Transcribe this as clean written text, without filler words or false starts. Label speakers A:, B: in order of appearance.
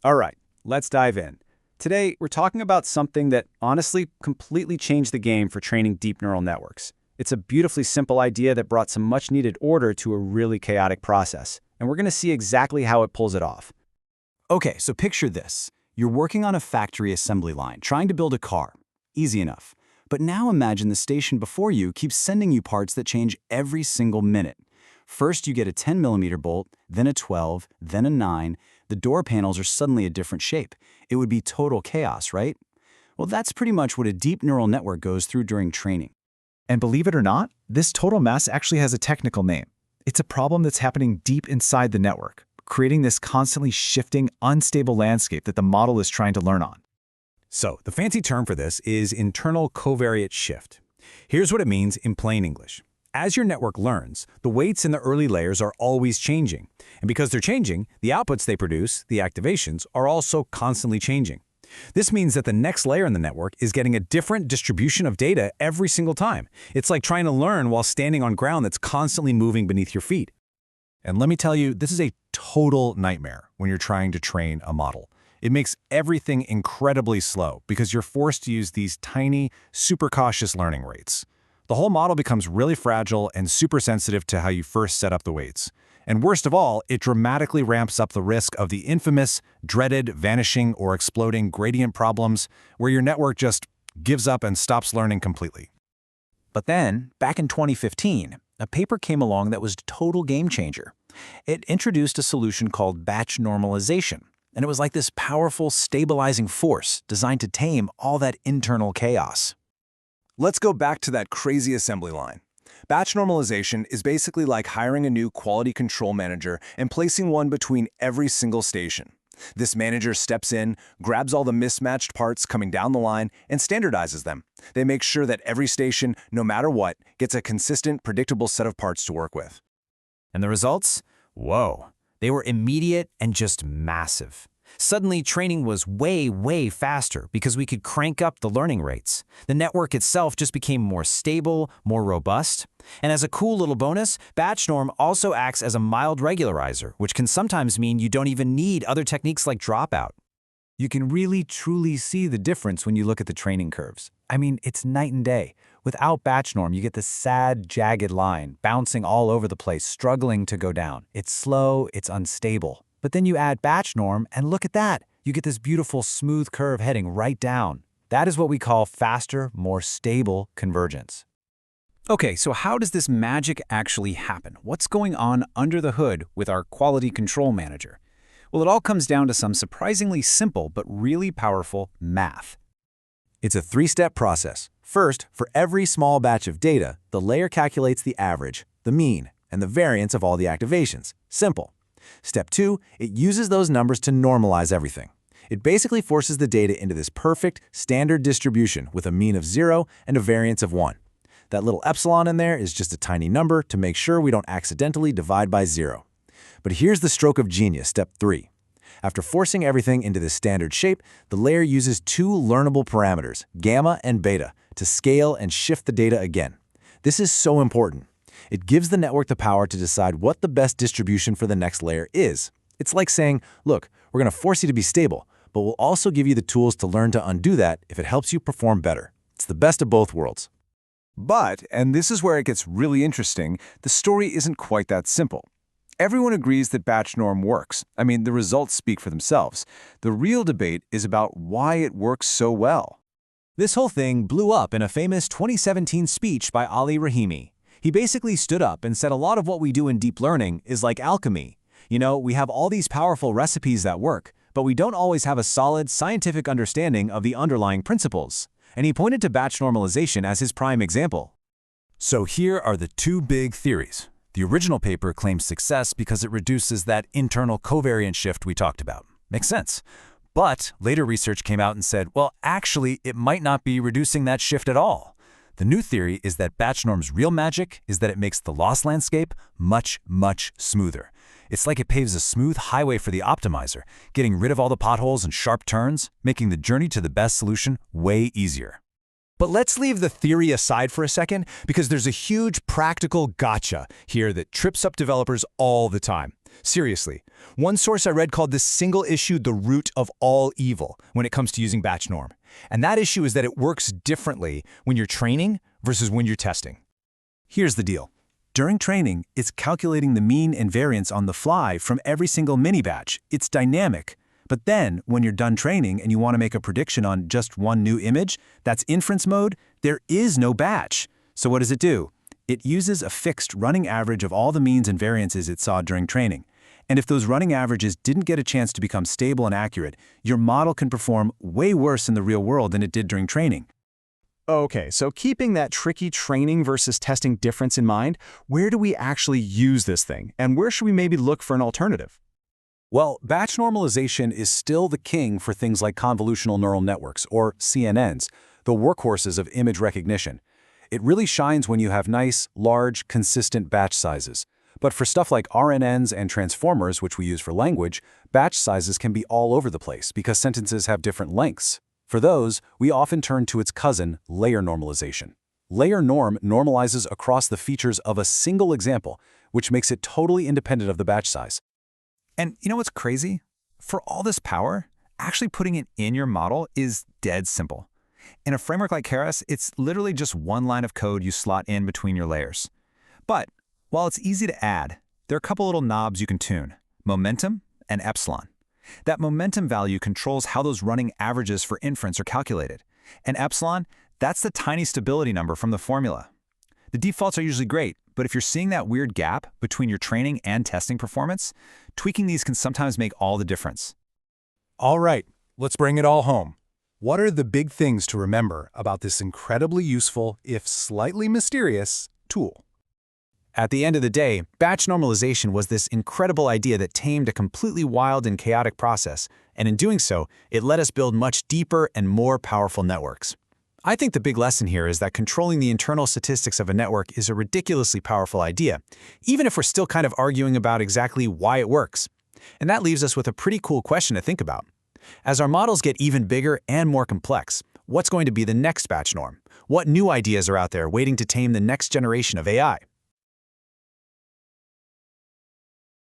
A: All right, let's dive in. Today, we're talking about something that honestly completely changed the game for training deep neural networks. It's a beautifully simple idea that brought some much-needed order to a really chaotic process, and we're going to see exactly how it pulls it off.
B: Okay, so picture this. You're working on a factory assembly line, trying to build a car. Easy enough. But now imagine the station before you keeps sending you parts that change every single minute. First, you get a 10mm bolt, then a 12, then a 9. The door panels are suddenly a different shape. It would be total chaos, right? Well, that's pretty much what a deep neural network goes through during training.
C: And believe it or not, this total mess actually has a technical name. It's a problem that's happening deep inside the network, creating this constantly shifting, unstable landscape that the model is trying to learn on.
D: So, the fancy term for this is internal covariate shift. Here's what it means in plain English. As your network learns, the weights in the early layers are always changing. And because they're changing, the outputs they produce, the activations, are also constantly changing. This means that the next layer in the network is getting a different distribution of data every single time. It's like trying to learn while standing on ground that's constantly moving beneath your feet.
E: And let me tell you, this is a total nightmare when you're trying to train a model. It makes everything incredibly slow because you're forced to use these tiny, super cautious learning rates. The whole model becomes really fragile and super sensitive to how you first set up the weights. And worst of all, it dramatically ramps up the risk of the infamous, dreaded, vanishing or exploding gradient problems where your network just gives up and stops learning completely.
B: But then, back in 2015, a paper came along that was a total game changer. It introduced a solution called batch normalization, and it was like this powerful, stabilizing force designed to tame all that internal chaos.
F: Let's go back to that crazy assembly line. Batch normalization is basically like hiring a new quality control manager and placing one between every single station. This manager steps in, grabs all the mismatched parts coming down the line, and standardizes them. They make sure that every station, no matter what, gets a consistent, predictable set of parts to work with.
B: And the results? Whoa. They were immediate and just massive. Suddenly, training was way faster because we could crank up the learning rates. The network itself just became more stable, more robust. And as a cool little bonus, batch norm also acts as a mild regularizer, which can sometimes mean you don't even need other techniques like dropout.
C: You can really, truly see the difference when you look at the training curves. I mean, it's night and day. Without batch norm, you get this sad, jagged line, bouncing all over the place, struggling to go down. It's slow, it's unstable. But then you add batch norm, and look at that. You get this beautiful, smooth curve heading right down. That is what we call faster, more stable convergence.
A: Okay, so how does this magic actually happen? What's going on under the hood with our quality control manager? Well, it all comes down to some surprisingly simple but really powerful math.
E: It's a three-step process. First, for every small batch of data, the layer calculates the average, the mean, and the variance of all the activations. Simple. Step 2, it uses those numbers to normalize everything. It basically forces the data into this perfect, standard distribution with a mean of 0 and a variance of 1. That little epsilon in there is just a tiny number to make sure we don't accidentally divide by 0. But here's the stroke of genius, step 3. After forcing everything into this standard shape, the layer uses two learnable parameters, gamma and beta, to scale and shift the data again. This is so important. It gives the network the power to decide what the best distribution for the next layer is. It's like saying, look, we're going to force you to be stable, but we'll also give you the tools to learn to undo that if it helps you perform better. It's the best of both worlds.
F: But, and this is where it gets really interesting, the story isn't quite that simple. Everyone agrees that batch norm works. I mean, the results speak for themselves. The real debate is about why it works so well.
B: This whole thing blew up in a famous 2017 speech by Ali Rahimi. He basically stood up and said a lot of what we do in deep learning is like alchemy. You know, we have all these powerful recipes that work, but we don't always have a solid scientific understanding of the underlying principles. And he pointed to batch normalization as his prime example.
E: So here are the two big theories. The original paper claims success because it reduces that internal covariant shift we talked about. Makes sense. But later research came out and said, well, actually, it might not be reducing that shift at all. The new theory is that batch norm's real magic is that it makes the loss landscape much smoother. It's like it paves a smooth highway for the optimizer, getting rid of all the potholes and sharp turns, making the journey to the best solution way easier.
D: But let's leave the theory aside for a second, because there's a huge practical gotcha here that trips up developers all the time. Seriously, one source I read called this single issue the root of all evil when it comes to using batch norm. And that issue is that it works differently when you're training versus when you're testing.
A: Here's the deal. During training, it's calculating the mean and variance on the fly from every single mini-batch. It's dynamic. But then, when you're done training and you want to make a prediction on just one new image, that's inference mode, there is no batch. So what does it do? It uses a fixed running average of all the means and variances it saw during training. And if those running averages didn't get a chance to become stable and accurate, your model can perform way worse in the real world than it did during training.
G: Okay, so keeping that tricky training versus testing difference in mind, where do we actually use this thing? And where should we maybe look for an alternative?
B: Well, batch normalization is still the king for things like convolutional neural networks, or CNNs, the workhorses of image recognition. It really shines when you have nice, large, consistent batch sizes. But for stuff like RNNs and transformers, which we use for language, batch sizes can be all over the place because sentences have different lengths. For those, we often turn to its cousin, layer normalization. Layer norm normalizes across the features of a single example, which makes it totally independent of the batch size.
C: And you know what's crazy? For all this power, actually putting it in your model is dead simple. In a framework like Keras, it's literally just one line of code you slot in between your layers. But while it's easy to add, there are a couple little knobs you can tune: momentum and epsilon. That momentum value controls how those running averages for inference are calculated. And epsilon, that's the tiny stability number from the formula. The defaults are usually great, but if you're seeing that weird gap between your training and testing performance, tweaking these can sometimes make all the difference.
D: All right, let's bring it all home. What are the big things to remember about this incredibly useful, if slightly mysterious, tool?
A: At the end of the day, batch normalization was this incredible idea that tamed a completely wild and chaotic process, and in doing so, it let us build much deeper and more powerful networks. I think the big lesson here is that controlling the internal statistics of a network is a ridiculously powerful idea, even if we're still kind of arguing about exactly why it works. And that leaves us with a pretty cool question to think about. As our models get even bigger and more complex, what's going to be the next batch norm? What new ideas are out there waiting to tame the next generation of AI?